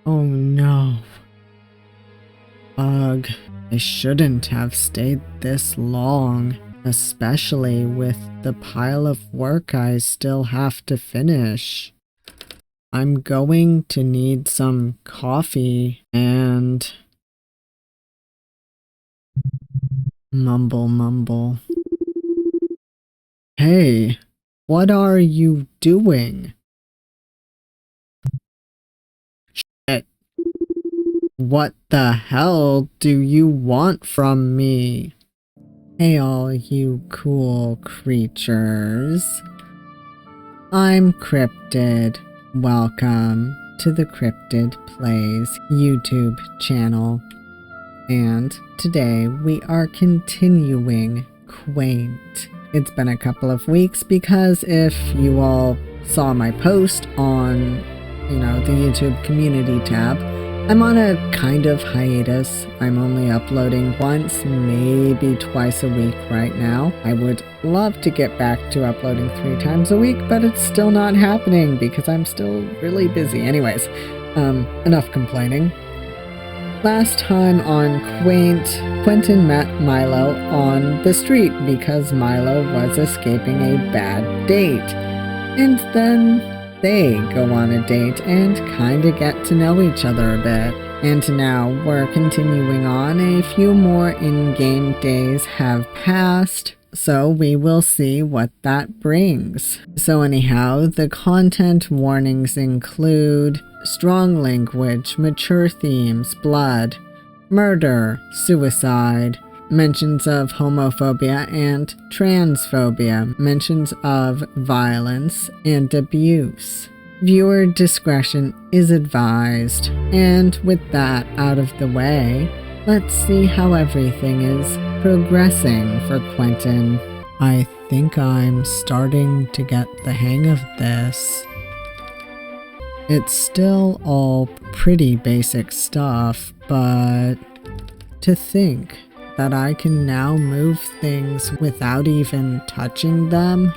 Oh no. Ugh, I shouldn't have stayed this long, especially with the pile of work I still have to finish. I'm going to need some coffee and... Mumble. Hey, what are you doing? Shit. What the hell do you want from me? Hey all you cool creatures. I'm Cryptid. Welcome to the CryptidPlays YouTube channel. And today we are continuing Quaint. It's been a couple of weeks because if you all saw my post on, the YouTube community tab, I'm on a kind of hiatus. I'm only uploading once, maybe twice a week right now. I would love to get back to uploading 3 times a week, but it's still not happening because I'm still really busy. Anyways, enough complaining. Last time on Quaint, Quentin met Milo on the street because Milo was escaping a bad date. And then they go on a date and kinda get to know each other a bit. And now we're continuing on. A few more in-game days have passed, so we will see what that brings. So anyhow, the content warnings include strong language, mature themes, blood, murder, suicide, mentions of homophobia and transphobia, mentions of violence and abuse. Viewer discretion is advised. And with that out of the way, let's see how everything is progressing for Quentin. I think I'm starting to get the hang of this. It's still all pretty basic stuff, but to think that I can now move things without even touching them,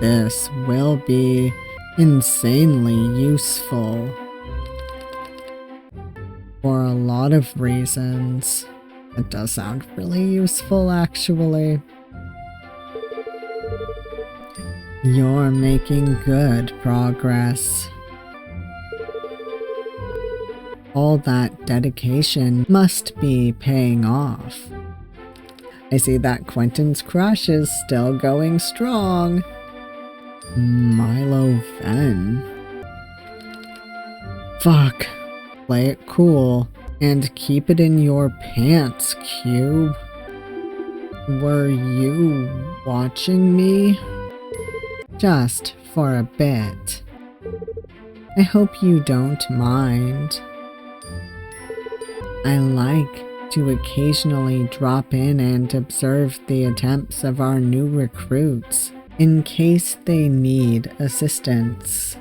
this will be insanely useful for a lot of reasons. It does sound really useful, actually. You're making good progress. All that dedication must be paying off. I see that Quentin's crush is still going strong. Milo Wren. Fuck. Play it cool and keep it in your pants, Cube. Were you watching me? Just for a bit. I hope you don't mind. I like to occasionally drop in and observe the attempts of our new recruits in case they need assistance.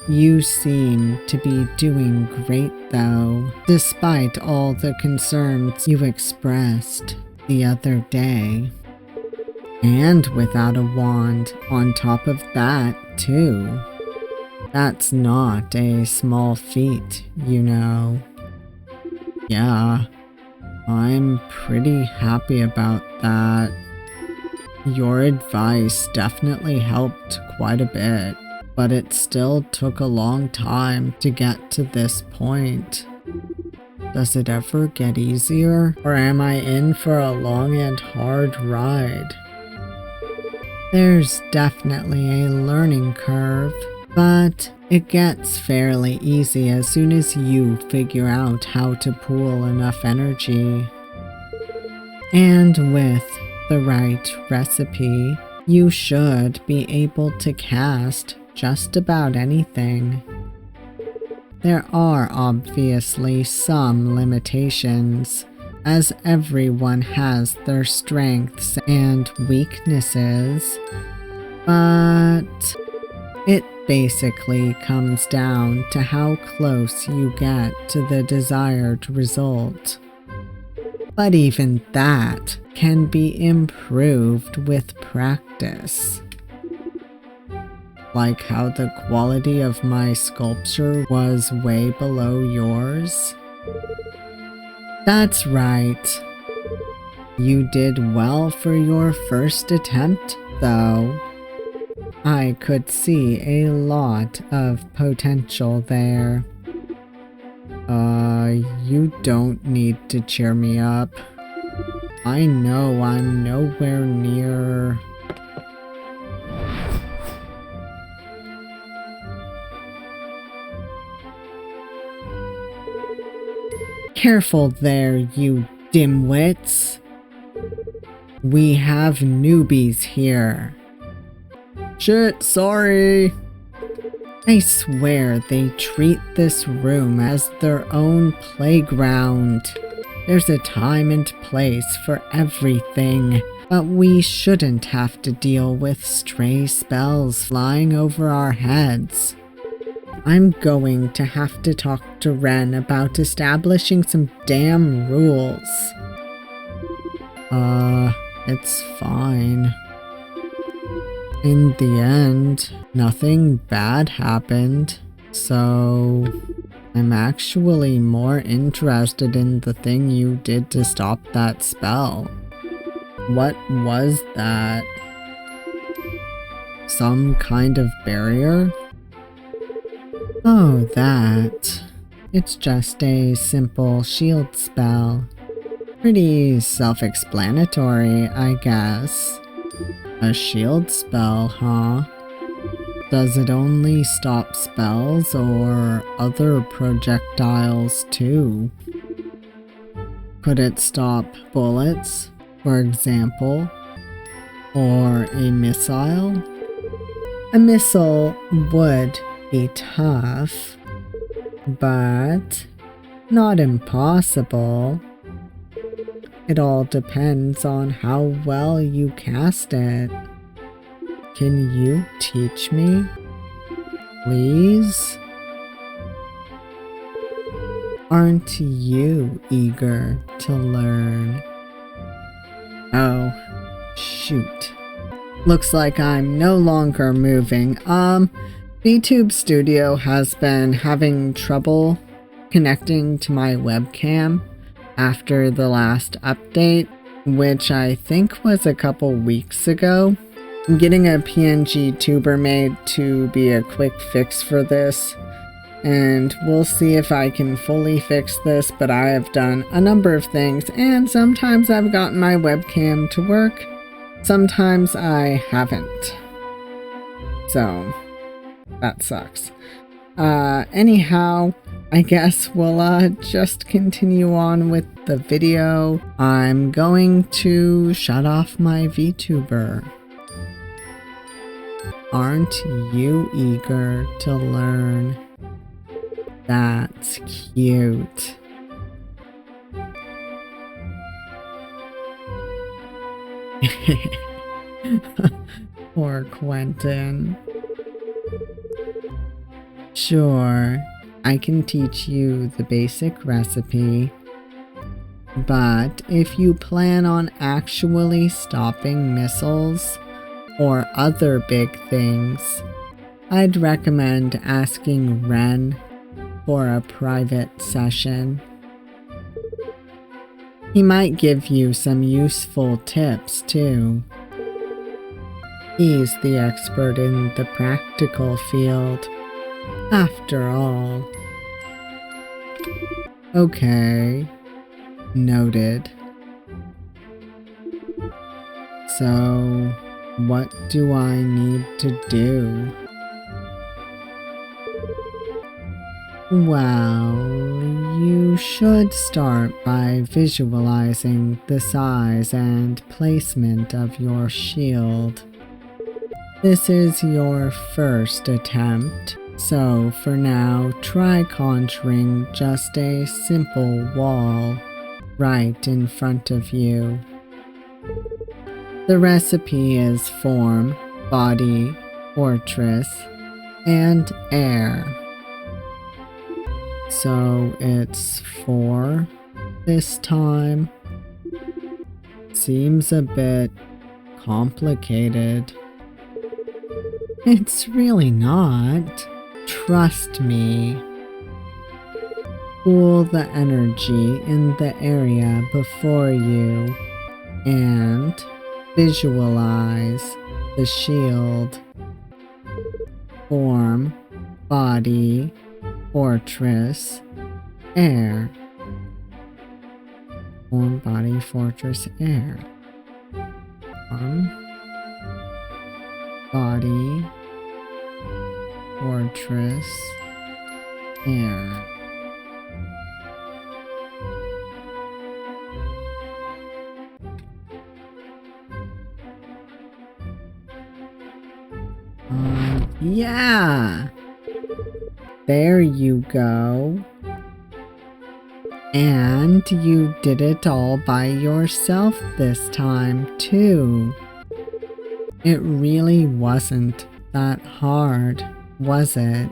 You seem to be doing great though, despite all the concerns you expressed the other day. And without a wand on top of that, too. That's not a small feat, you know. Yeah, I'm pretty happy about that. Your advice definitely helped quite a bit, but it still took a long time to get to this point. Does it ever get easier, or am I in for a long and hard ride? There's definitely a learning curve, but it gets fairly easy as soon as you figure out how to pool enough energy. And with the right recipe, you should be able to cast just about anything. There are obviously some limitations, as everyone has their strengths and weaknesses, but it basically comes down to how close you get to the desired result. But even that can be improved with practice. Like how the quality of my sculpture was way below yours? That's right. You did well for your first attempt, though. I could see a lot of potential there. You don't need to cheer me up. I know I'm nowhere near... Careful there, you dimwits. We have newbies here. Shit, sorry. I swear they treat this room as their own playground. There's a time and place for everything, but we shouldn't have to deal with stray spells flying over our heads. I'm going to have to talk to Wren about establishing some damn rules. It's fine. In the end, nothing bad happened, so I'm actually more interested in the thing you did to stop that spell. What was that? Some kind of barrier? Oh, that. It's just a simple shield spell. Pretty self-explanatory, I guess. A shield spell, huh? Does it only stop spells or other projectiles too? Could it stop bullets, for example? Or a missile? A missile would be tough, but not impossible. It all depends on how well you cast it. Can you teach me? Please? Aren't you eager to learn? Oh, shoot. Looks like I'm no longer moving. VTube Studio has been having trouble connecting to my webcam after the last update, which I think was a couple weeks ago. I'm getting a PNG tuber made to be a quick fix for this, and we'll see if I can fully fix this, but I have done a number of things, and sometimes I've gotten my webcam to work, sometimes I haven't. So, that sucks. Anyhow, I guess we'll just continue on with the video. I'm going to shut off my VTuber. Aren't you eager to learn? That's cute. Poor Quentin. Sure, I can teach you the basic recipe, but if you plan on actually stopping missiles or other big things, I'd recommend asking Wren for a private session. He might give you some useful tips too. He's the expert in the practical field, after all. Okay, noted. So, what do I need to do? Well, you should start by visualizing the size and placement of your shield. This is your first attempt, so for now try conjuring just a simple wall right in front of you. The recipe is form, body, fortress, and air. So it's 4 this time. Seems a bit complicated. It's really not. Trust me. Cool the energy in the area before you and visualize the shield. Form, body, fortress, air. Form, body, fortress, air. Form, body, fortress, air. Yeah! There you go. And you did it all by yourself this time, too. It really wasn't that hard, was it?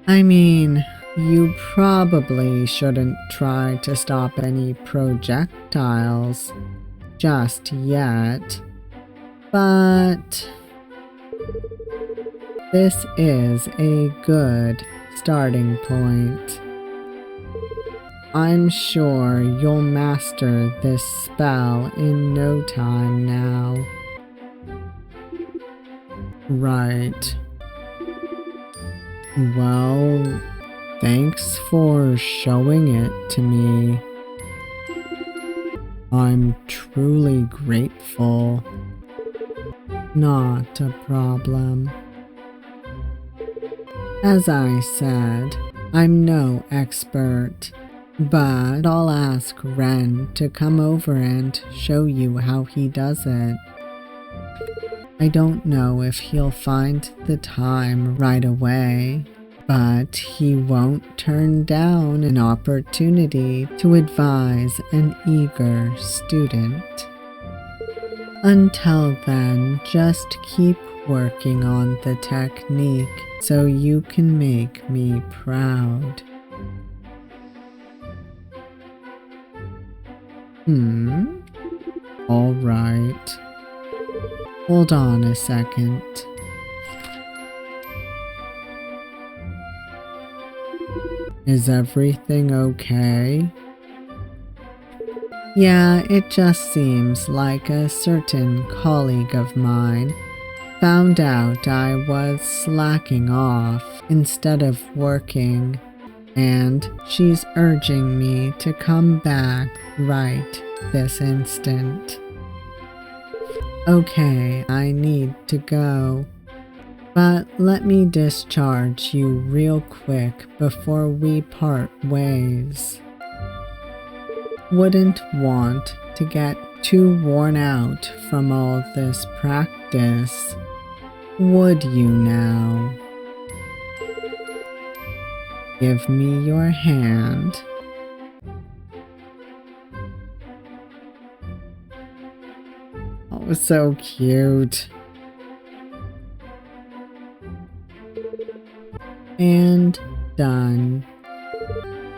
I mean, you probably shouldn't try to stop any projectiles just yet, but this is a good starting point. I'm sure you'll master this spell in no time now. Right. Well, thanks for showing it to me. I'm truly grateful. Not a problem. As I said, I'm no expert, but I'll ask Wren to come over and show you how he does it. I don't know if he'll find the time right away, but he won't turn down an opportunity to advise an eager student. Until then, just keep working on the technique so you can make me proud. All right. Hold on a second. Is everything okay? Yeah, it just seems like a certain colleague of mine found out I was slacking off instead of working, and she's urging me to come back right this instant. Okay, I need to go, but let me discharge you real quick before we part ways. Wouldn't want to get too worn out from all this practice, would you now? Give me your hand. Oh, so cute. And done.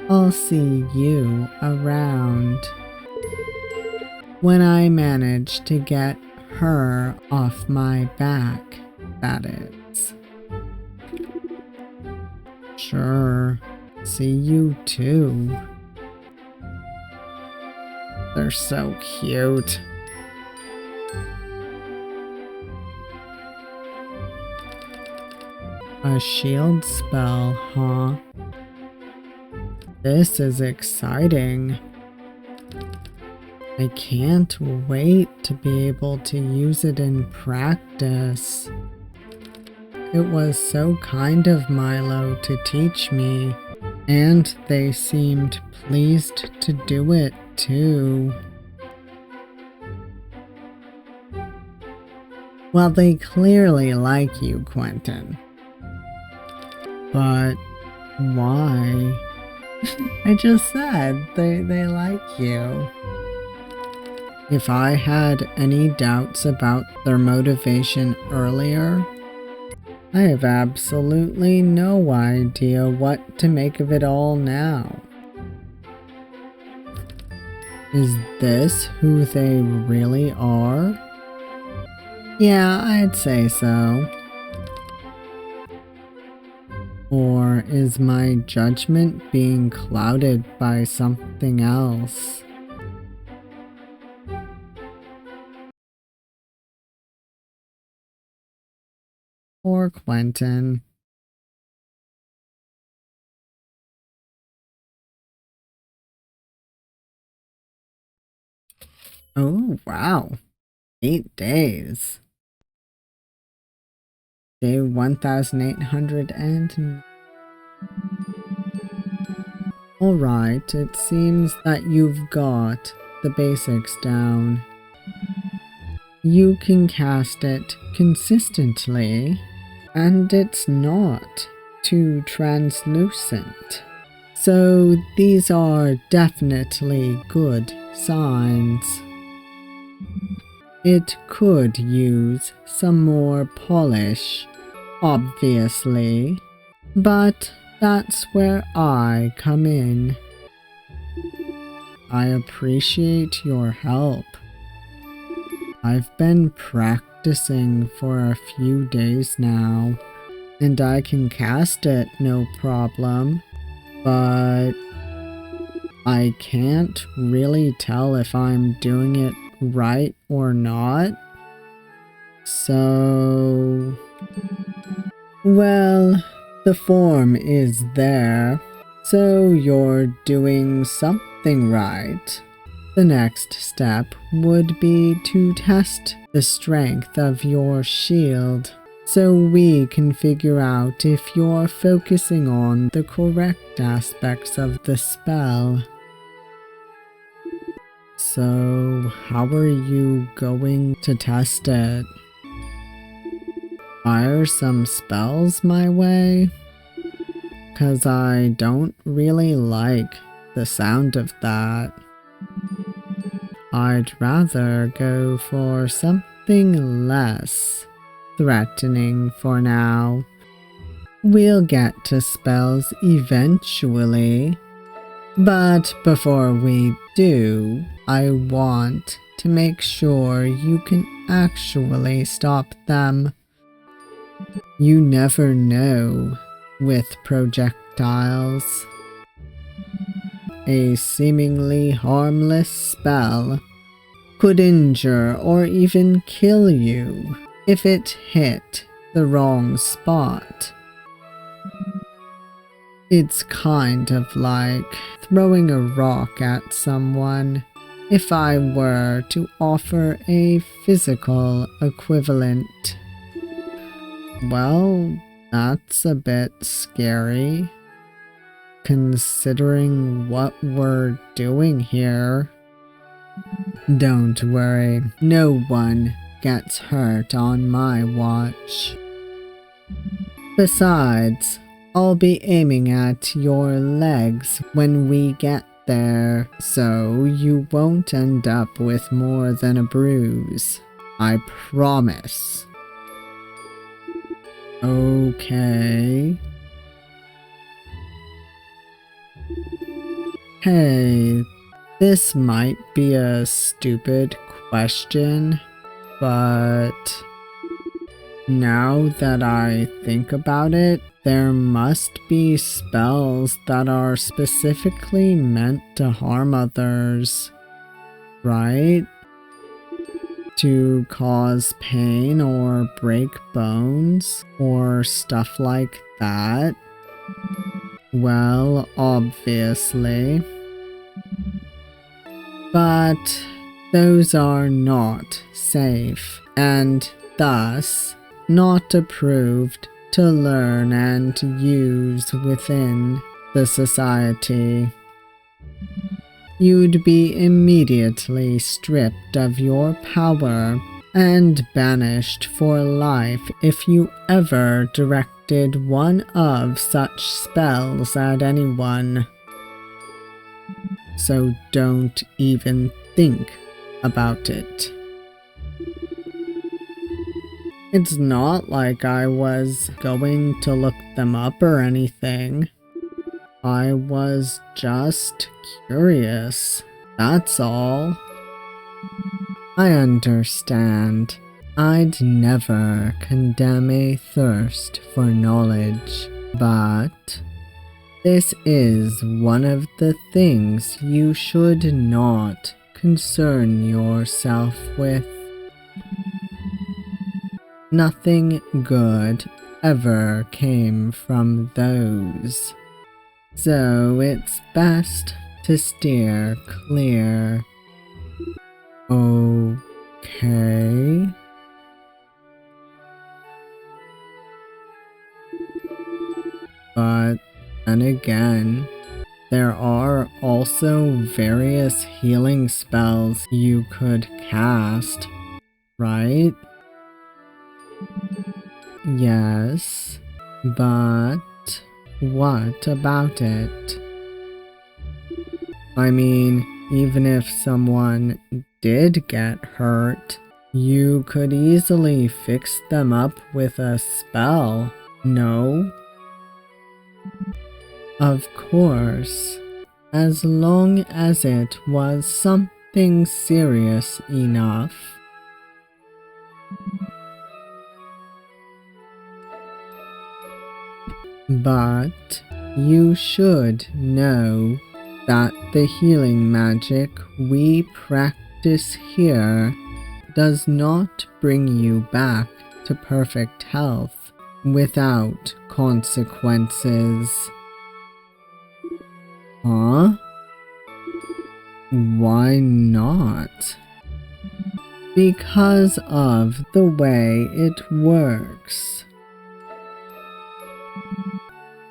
I'll see you around. When I manage to get her off my back, that is. Sure. See you too. They're so cute. A shield spell, huh? This is exciting. I can't wait to be able to use it in practice. It was so kind of Milo to teach me, and they seemed pleased to do it too. Well, they clearly like you, Quentin. But why? I just said they like you. If I had any doubts about their motivation earlier, I have absolutely no idea what to make of it all now. Is this who they really are? Yeah, I'd say so. Or is my judgment being clouded by something else? Or Quentin. Oh, wow. 8 days. Day 1800 and... Alright, it seems that you've got the basics down. You can cast it consistently, and it's not too translucent. So these are definitely good signs. It could use some more polish, obviously, but that's where I come in. I appreciate your help. I've been practicing for a few days now, and I can cast it no problem, but I can't really tell if I'm doing it right or not. So... well, the form is there, so you're doing something right. The next step would be to test the strength of your shield, so we can figure out if you're focusing on the correct aspects of the spell. So, how are you going to test it? Fire some spells my way? 'Cause I don't really like the sound of that. I'd rather go for something less threatening for now. We'll get to spells eventually, but before we do, I want to make sure you can actually stop them. You never know with projectiles. A seemingly harmless spell could injure or even kill you if it hit the wrong spot. It's kind of like throwing a rock at someone if I were to offer a physical equivalent. Well, that's a bit scary, considering what we're doing here. Don't worry, no one gets hurt on my watch. Besides, I'll be aiming at your legs when we get there, so you won't end up with more than a bruise. I promise. Okay. Hey, this might be a stupid question, but now that I think about it, there must be spells that are specifically meant to harm others, right? To cause pain or break bones or stuff like that. Well, obviously. But those are not safe and thus not approved to learn and use within the society. You'd be immediately stripped of your power and banished for life if you ever directed one of such spells at anyone. So don't even think about it. It's not like I was going to look them up or anything. I was just curious, that's all. I understand. I'd never condemn a thirst for knowledge, but this is one of the things you should not concern yourself with. Nothing good ever came from those, so it's best to steer clear. Okay? But then again, there are also various healing spells you could cast, right? Yes, but what about it? I mean, even if someone did get hurt, you could easily fix them up with a spell, no? Of course, as long as it was something serious enough. But you should know that the healing magic we practice here does not bring you back to perfect health without consequences. Huh? Why not? Because of the way it works.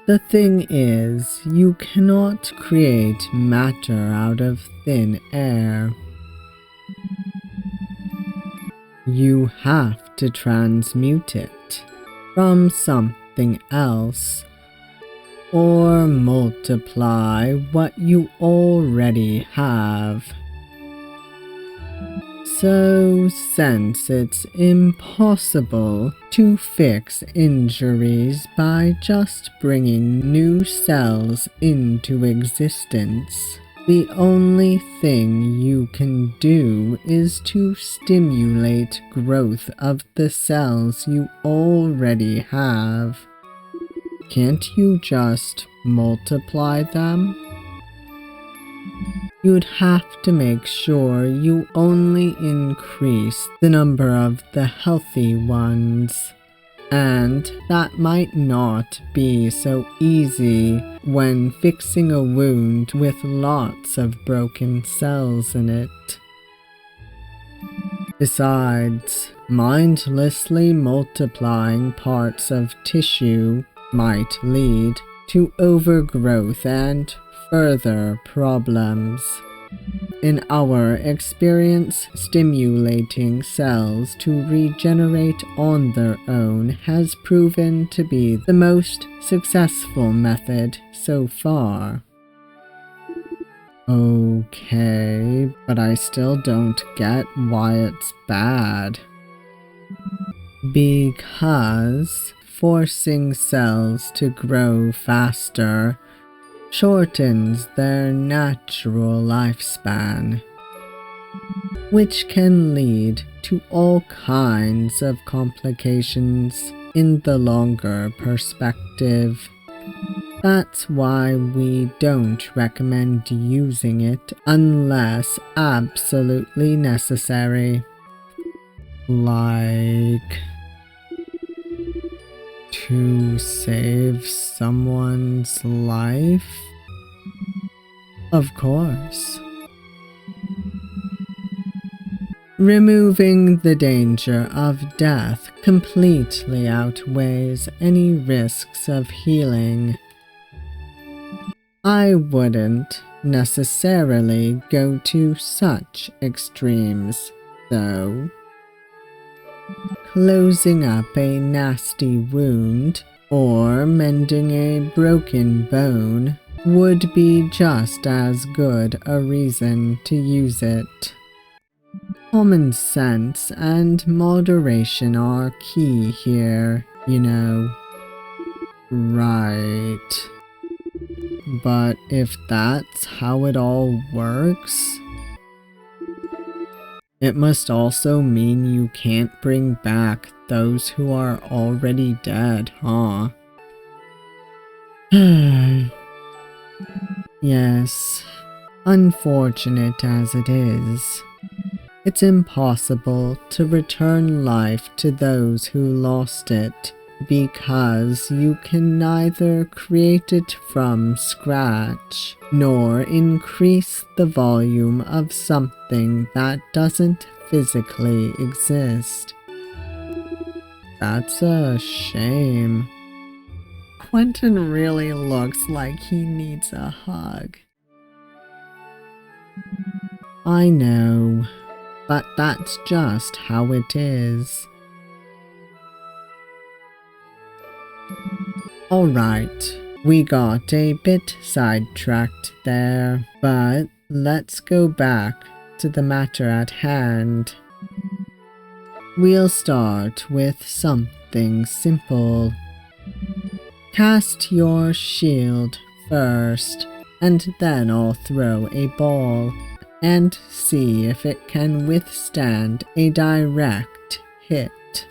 The thing is, you cannot create matter out of thin air. You have to transmute it from something else, or multiply what you already have. So, since it's impossible to fix injuries by just bringing new cells into existence, the only thing you can do is to stimulate growth of the cells you already have. Can't you just multiply them? You'd have to make sure you only increase the number of the healthy ones. And that might not be so easy when fixing a wound with lots of broken cells in it. Besides, mindlessly multiplying parts of tissue might lead to overgrowth and further problems. In our experience, stimulating cells to regenerate on their own has proven to be the most successful method so far. Okay, but I still don't get why it's bad. Because forcing cells to grow faster shortens their natural lifespan, which can lead to all kinds of complications in the longer perspective. That's why we don't recommend using it unless absolutely necessary. Like to save someone's life? Of course. Removing the danger of death completely outweighs any risks of healing. I wouldn't necessarily go to such extremes, though. Closing up a nasty wound or mending a broken bone would be just as good a reason to use it. Common sense and moderation are key here, you know. Right. But if that's how it all works, It must also mean you can't bring back those who are already dead, huh? Yes, unfortunate as it is, it's impossible to return life to those who lost it, because you can neither create it from scratch, nor increase the volume of something that doesn't physically exist. That's a shame. Quentin really looks like he needs a hug. I know, but that's just how it is. Alright, we got a bit sidetracked there, but let's go back to the matter at hand. We'll start with something simple. Cast your shield first, and then I'll throw a ball, and see if it can withstand a direct hit.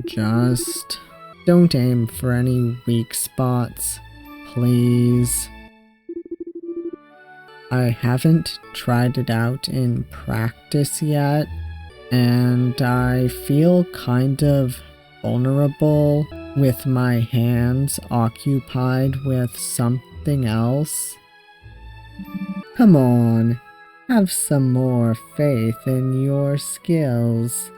Just don't aim for any weak spots, please. I haven't tried it out in practice yet, and I feel kind of vulnerable with my hands occupied with something else. Come on, have some more faith in your skills.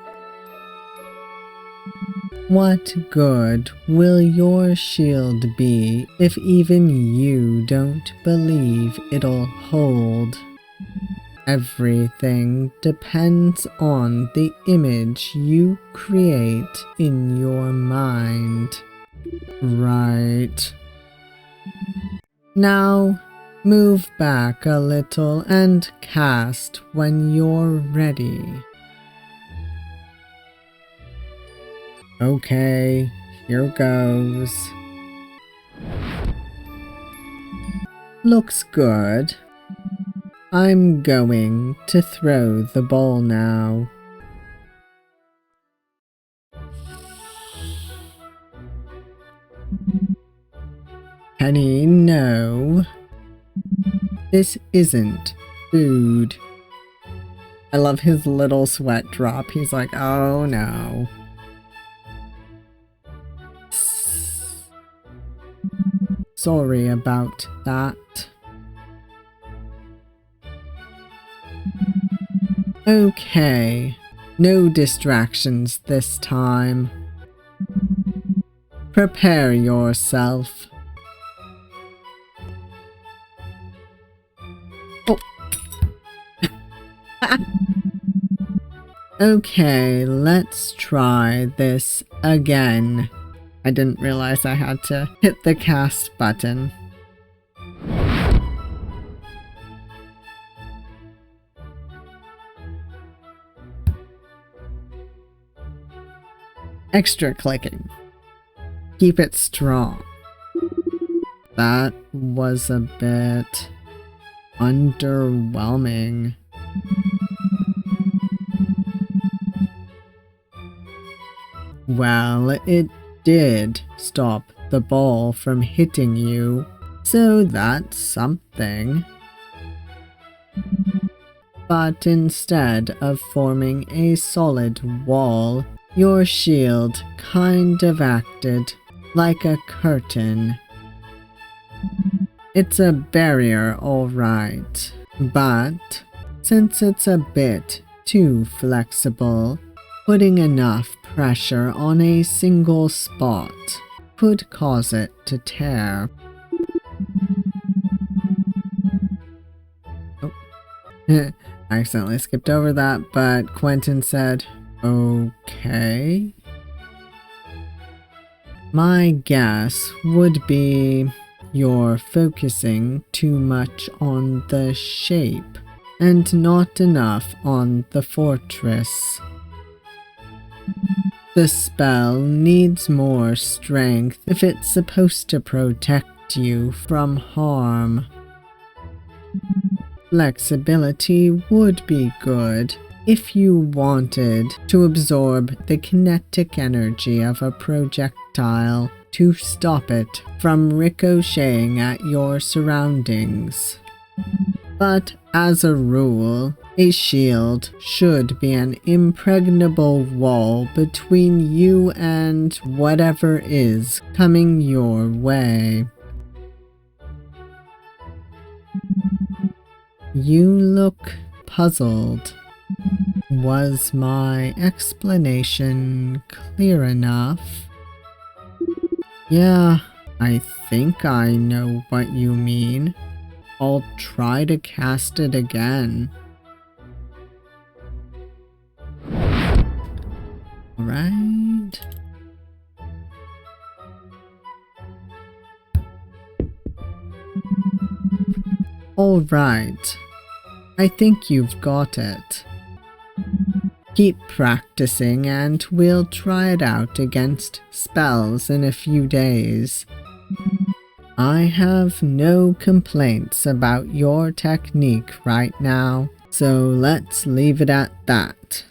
What good will your shield be if even you don't believe it'll hold? Everything depends on the image you create in your mind. Right. Now, move back a little and cast when you're ready. Okay, here goes. Looks good. I'm going to throw the ball now. Penny, no. This isn't food. I love his little sweat drop. He's like, oh no. Sorry about that. Okay, no distractions this time. Prepare yourself. Oh. Okay, let's try this again. I didn't realize I had to hit the cast button. Extra clicking. Keep it strong. That was a bit underwhelming. Well, it did stop the ball from hitting you, so that's something. But instead of forming a solid wall, your shield kind of acted like a curtain. It's a barrier, alright, but since it's a bit too flexible, putting enough pressure on a single spot could cause it to tear. Oh. I accidentally skipped over that, but Quentin said, okay. My guess would be you're focusing too much on the shape and not enough on the fortress. The spell needs more strength if it's supposed to protect you from harm. Flexibility would be good if you wanted to absorb the kinetic energy of a projectile to stop it from ricocheting at your surroundings. But as a rule, a shield should be an impregnable wall between you and whatever is coming your way. You look puzzled. Was my explanation clear enough? Yeah, I think I know what you mean. I'll try to cast it again. Alright. Alright. I think you've got it. Keep practicing and we'll try it out against spells in a few days. I have no complaints about your technique right now, so let's leave it at that.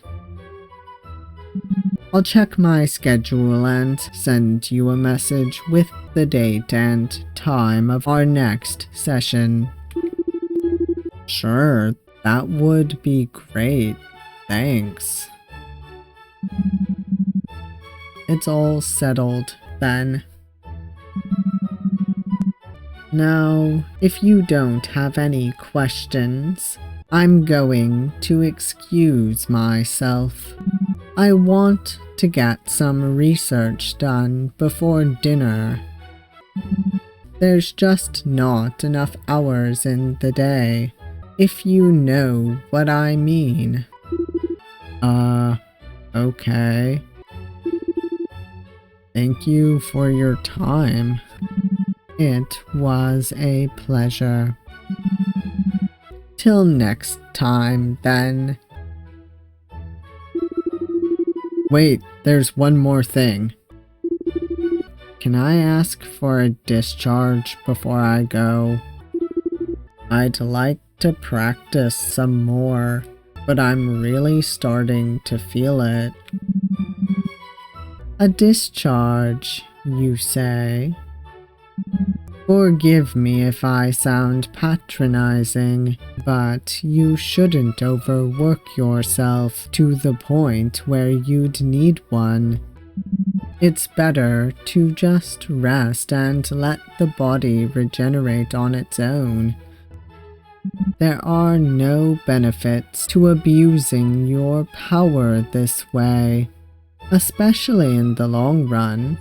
I'll check my schedule and send you a message with the date and time of our next session. Sure, that would be great. Thanks. It's all settled, then. Now, if you don't have any questions, I'm going to excuse myself. I want to get some research done before dinner. There's just not enough hours in the day, if you know what I mean. Okay. Thank you for your time. It was a pleasure. Till next time, then. Wait, there's one more thing. Can I ask for a discharge before I go? I'd like to practice some more, but I'm really starting to feel it. A discharge, you say? Forgive me if I sound patronizing, but you shouldn't overwork yourself to the point where you'd need one. It's better to just rest and let the body regenerate on its own. There are no benefits to abusing your power this way, especially in the long run.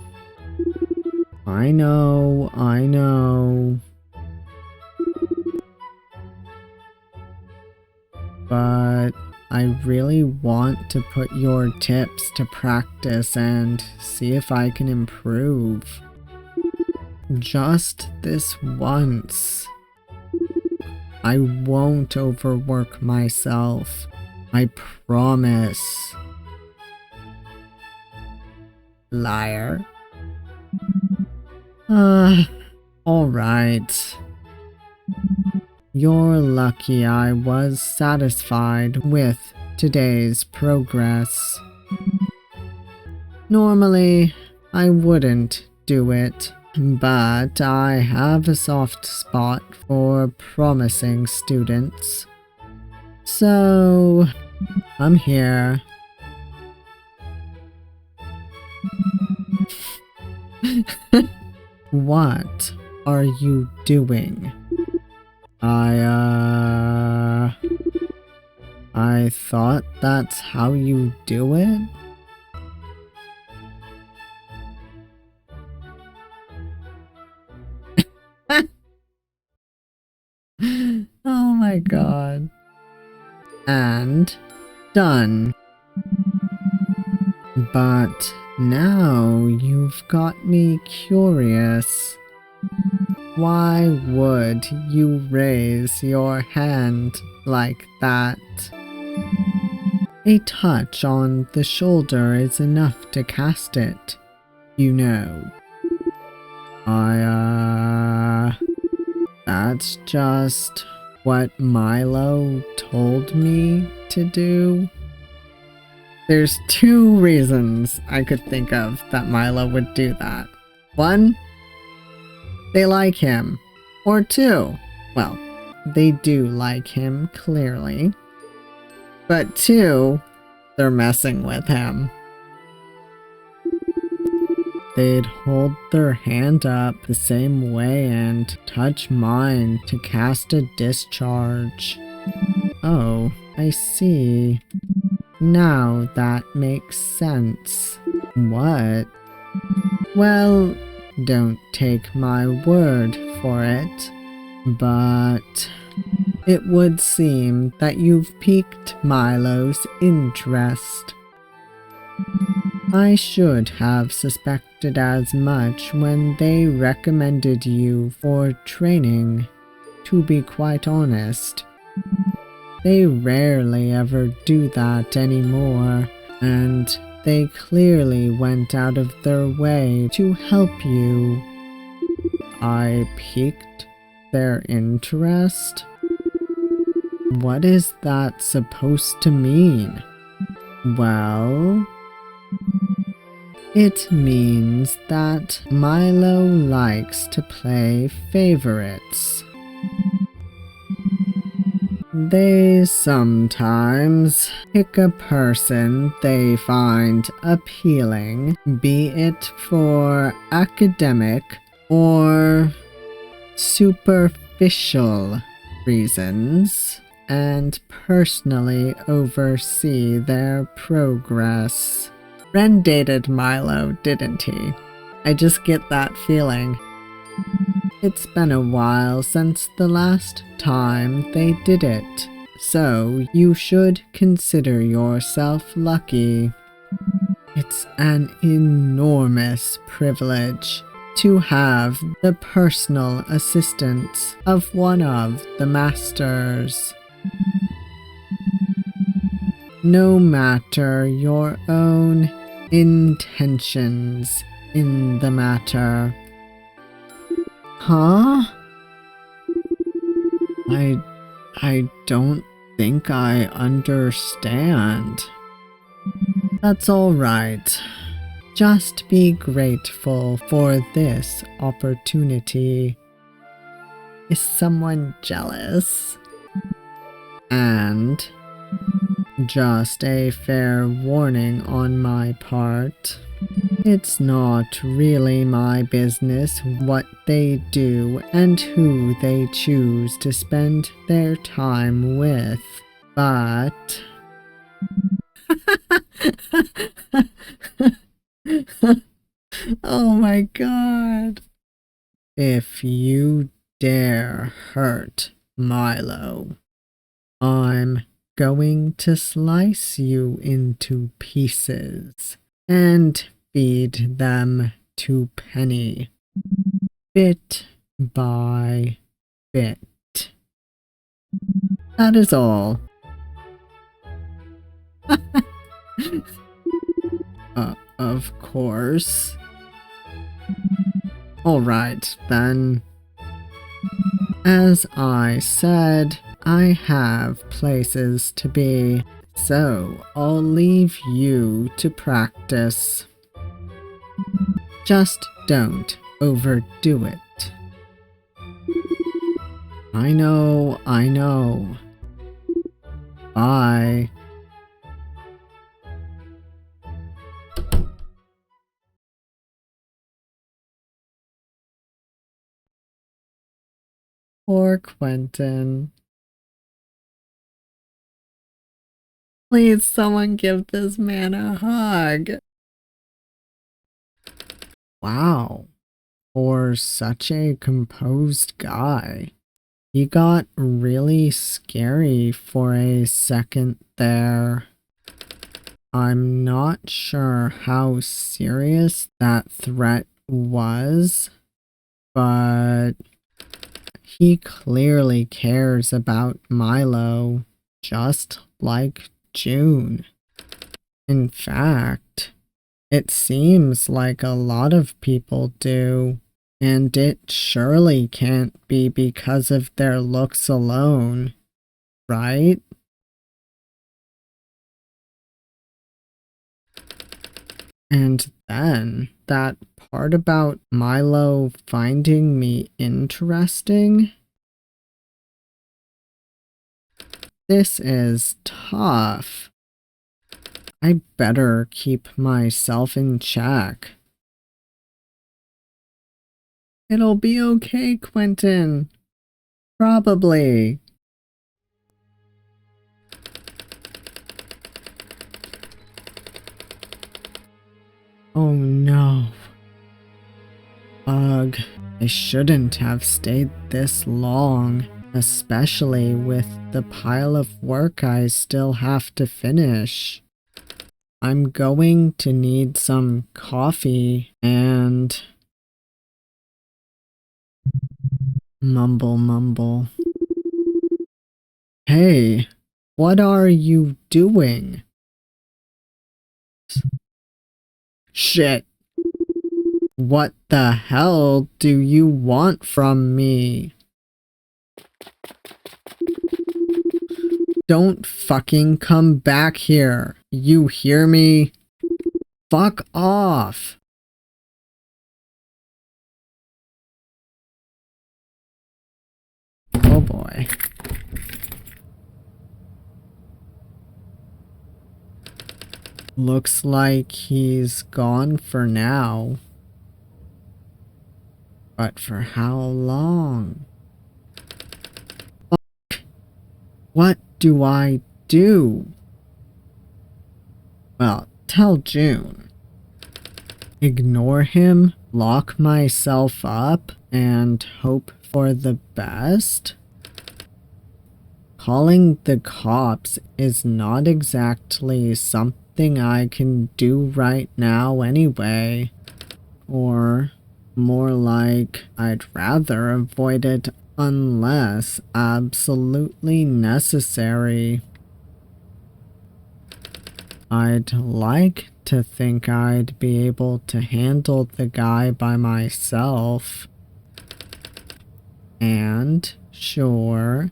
I know. But I really want to put your tips to practice and see if I can improve. Just this once. I won't overwork myself. I promise. Liar. Alright. You're lucky I was satisfied with today's progress. Normally, I wouldn't do it, but I have a soft spot for promising students. So, I'm here. What are you doing? I thought that's how you do it? Oh my god. And done. But now you've got me curious. Why would you raise your hand like that? A touch on the shoulder is enough to cast it, you know. That's just what Milo told me to do? There's two reasons I could think of that Milo would do that. One, they like him. Or two, well, they do like him, clearly. But two, they're messing with him. They'd hold their hand up the same way and touch mine to cast a discharge. Oh, I see. Now that makes sense. What? Well, don't take my word for it, but it would seem that you've piqued Milo's interest. I should have suspected as much when they recommended you for training, to be quite honest. They rarely ever do that anymore, and they clearly went out of their way to help you. I piqued their interest? What is that supposed to mean? Well, it means that Milo likes to play favorites. They sometimes pick a person they find appealing, be it for academic or superficial reasons, and personally oversee their progress. Wren dated Milo, didn't he? I just get that feeling. It's been a while since the last time they did it, so you should consider yourself lucky. It's an enormous privilege to have the personal assistance of one of the masters. No matter your own intentions in the matter. Huh? I don't think I understand. That's all right. Just be grateful for this opportunity. Is someone jealous? And just a fair warning on my part. It's not really my business what they do and who they choose to spend their time with, but... Oh my god. If you dare hurt Milo, I'm going to slice you into pieces and feed them to Penny, bit by bit. That is all. Of course. Alright, then. As I said, I have places to be, so I'll leave you to practice. Just don't overdo it. I know. Bye. Poor Quentin. Please, someone give this man a hug. Wow. For such a composed guy. He got really scary for a second there. I'm not sure how serious that threat was, but he clearly cares about Milo, just like June. In fact, it seems like a lot of people do, And it surely can't be because of their looks alone, right? And then, that part about Milo finding me interesting? This is tough. I better keep myself in check. It'll be okay, Quentin. Probably. Oh no. Ugh, I shouldn't have stayed this long, especially with the pile of work I still have to finish. I'm going to need some coffee and... Mumble. Hey, what are you doing? Shit. What the hell do you want from me? Don't fucking come back here. You hear me? Fuck off. Oh boy. Looks like he's gone for now. But for how long? Fuck. What do I do? Well, tell June. Ignore him, lock myself up, and hope for the best? Calling the cops is not exactly something I can do right now anyway. Or, more like, I'd rather avoid it unless absolutely necessary. I'd like to think I'd be able to handle the guy by myself. And, sure,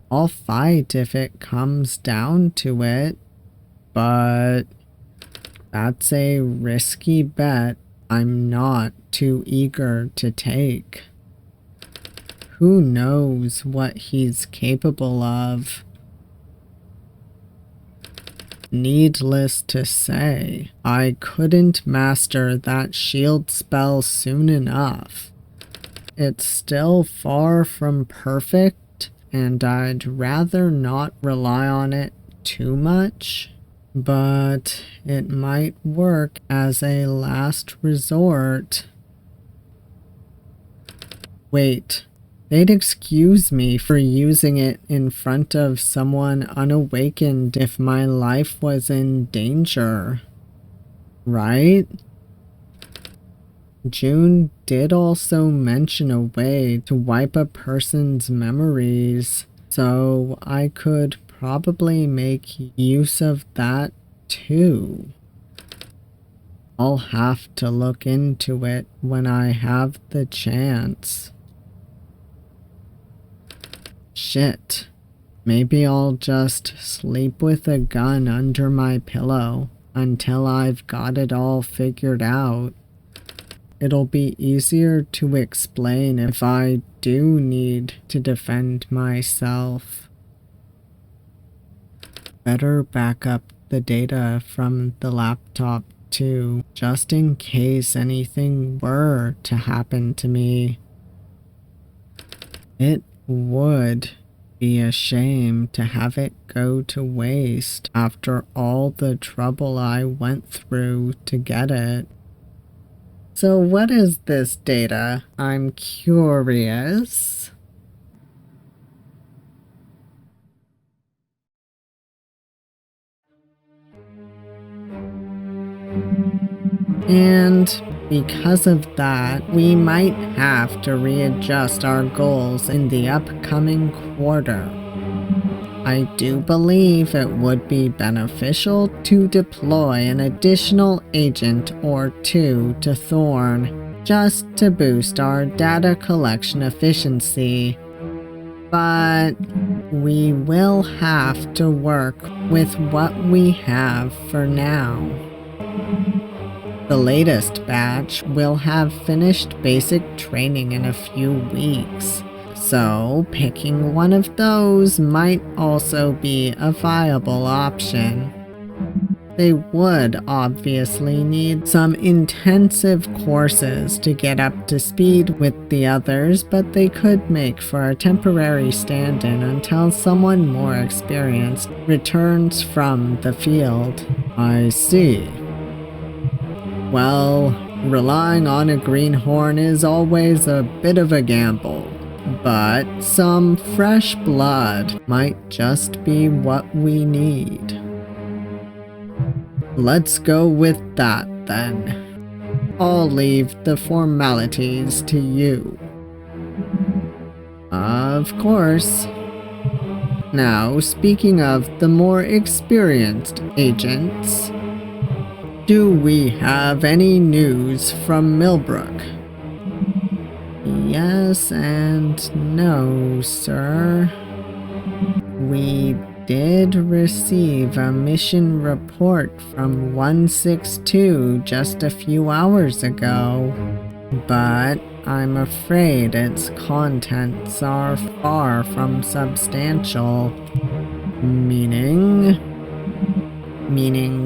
I'll fight if it comes down to it, but that's a risky bet I'm not too eager to take. Who knows what he's capable of? Needless to say, I couldn't master that shield spell soon enough. It's still far from perfect, and I'd rather not rely on it too much, but it might work as a last resort. Wait, they'd excuse me for using it in front of someone unawakened if my life was in danger, right? June did also mention a way to wipe a person's memories, so I could probably make use of that too. I'll have to look into it when I have the chance. Shit. Maybe I'll just sleep with a gun under my pillow until I've got it all figured out. It'll be easier to explain if I do need to defend myself. Better back up the data from the laptop too, just in case anything were to happen to me. It would be a shame to have it go to waste after all the trouble I went through to get it. So what is this data? I'm curious. And because of that, we might have to readjust our goals in the upcoming quarter. I do believe it would be beneficial to deploy an additional agent or two to Thorn, just to boost our data collection efficiency. But we will have to work with what we have for now. The latest batch will have finished basic training in a few weeks, so picking one of those might also be a viable option. They would obviously need some intensive courses to get up to speed with the others, but they could make for a temporary stand-in until someone more experienced returns from the field. I see. Well, relying on a greenhorn is always a bit of a gamble, but some fresh blood might just be what we need. Let's go with that, then. I'll leave the formalities to you. Of course. Now, speaking of the more experienced agents, do we have any news from Millbrook? Yes and no, sir. We did receive a mission report from 162 just a few hours ago, but I'm afraid its contents are far from substantial. Meaning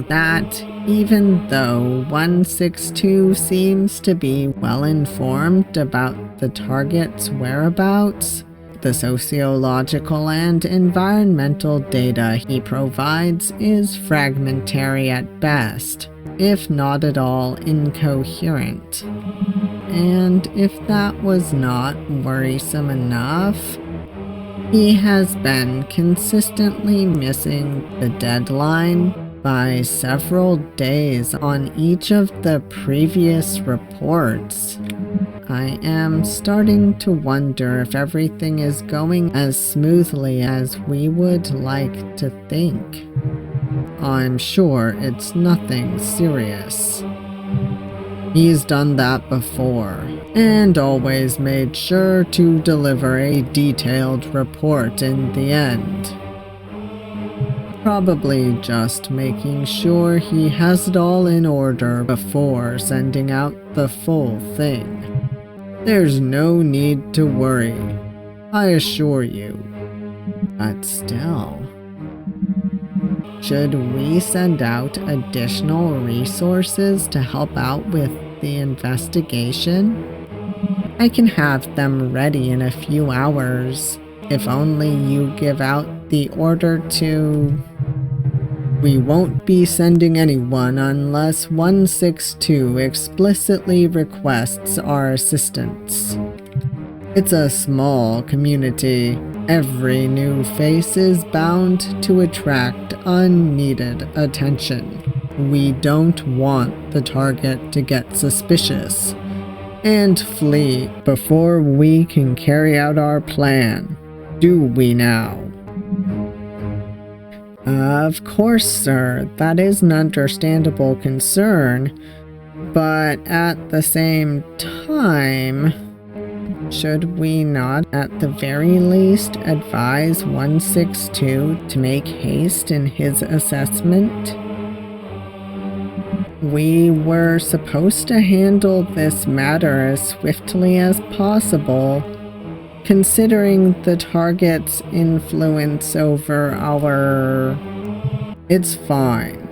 that even though 162 seems to be well informed about the target's whereabouts, the sociological and environmental data he provides is fragmentary at best, if not at all incoherent. And if that was not worrisome enough, he has been consistently missing the deadline by several days on each of the previous reports. I am starting to wonder if everything is going as smoothly as we would like to think. I'm sure it's nothing serious. He's done that before, and always made sure to deliver a detailed report in the end. Probably just making sure he has it all in order before sending out the full thing. There's no need to worry, I assure you. But still, should we send out additional resources to help out with the investigation? I can have them ready in a few hours, if only you give out the order to... We won't be sending anyone unless 162 explicitly requests our assistance. It's a small community. Every new face is bound to attract unneeded attention. We don't want the target to get suspicious and flee before we can carry out our plan. Do we now? Of course, sir, that is an understandable concern, but at the same time, should we not at the very least advise 162 to make haste in his assessment? We were supposed to handle this matter as swiftly as possible, considering the target's influence over our... It's fine.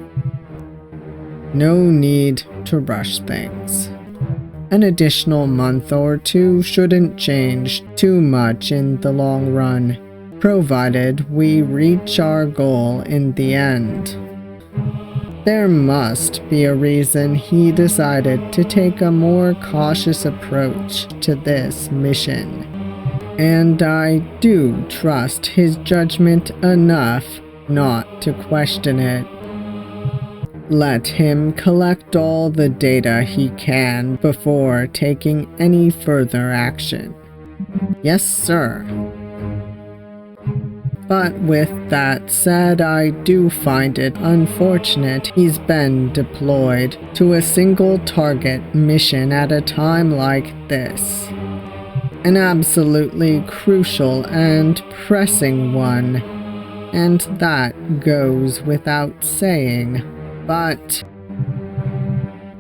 No need to rush things. An additional month or two shouldn't change too much in the long run, provided we reach our goal in the end. There must be a reason he decided to take a more cautious approach to this mission. And I do trust his judgment enough not to question it. Let him collect all the data he can before taking any further action. Yes, sir. But with that said, I do find it unfortunate he's been deployed to a single target mission at a time like this. An absolutely crucial and pressing one. And that goes without saying. But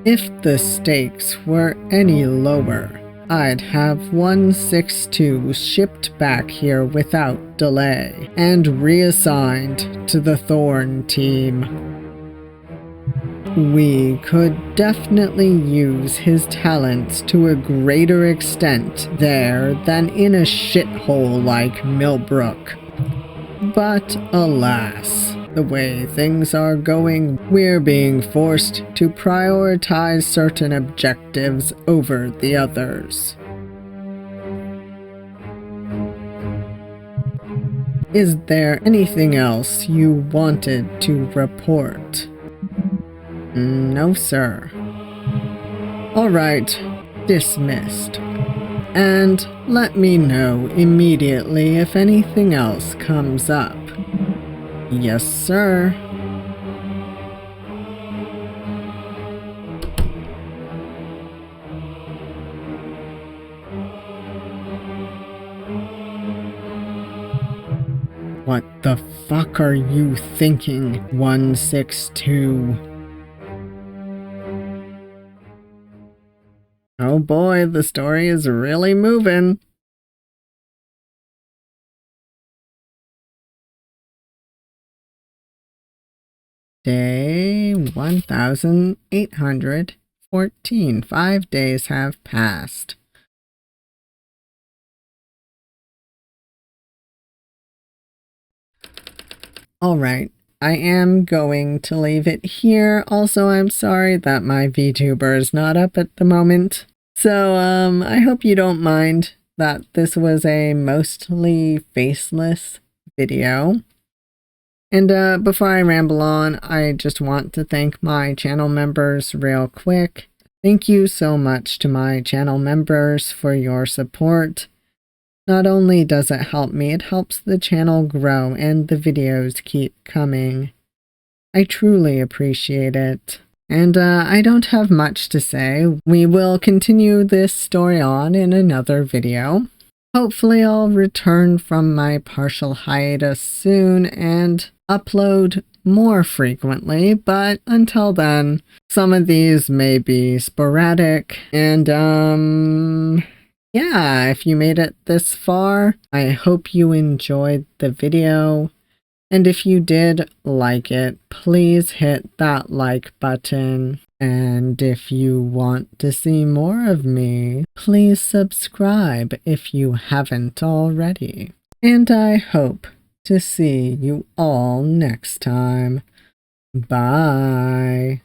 if the stakes were any lower, I'd have 162 shipped back here without delay and reassigned to the Thorn team. We could definitely use his talents to a greater extent there than in a shithole like Millbrook. But alas, the way things are going, we're being forced to prioritize certain objectives over the others. Is there anything else you wanted to report? No, sir. Alright, dismissed. And let me know immediately if anything else comes up. Yes, sir. What the fuck are you thinking, 162? Oh boy, the story is really moving. Day 1814. 5 days have passed. Alright, I am going to leave it here. Also, I'm sorry that my VTuber is not up at the moment. So, I hope you don't mind that this was a mostly faceless video. And before I ramble on, I just want to thank my channel members real quick. Thank you so much to my channel members for your support. Not only does it help me, it helps the channel grow and the videos keep coming. I truly appreciate it. And I don't have much to say. We will continue this story on in another video. Hopefully I'll return from my partial hiatus soon and upload more frequently, but until then, some of these may be sporadic. And yeah, if you made it this far, I hope you enjoyed the video. And if you did like it, please hit that like button. And if you want to see more of me, please subscribe if you haven't already. And I hope to see you all next time. Bye.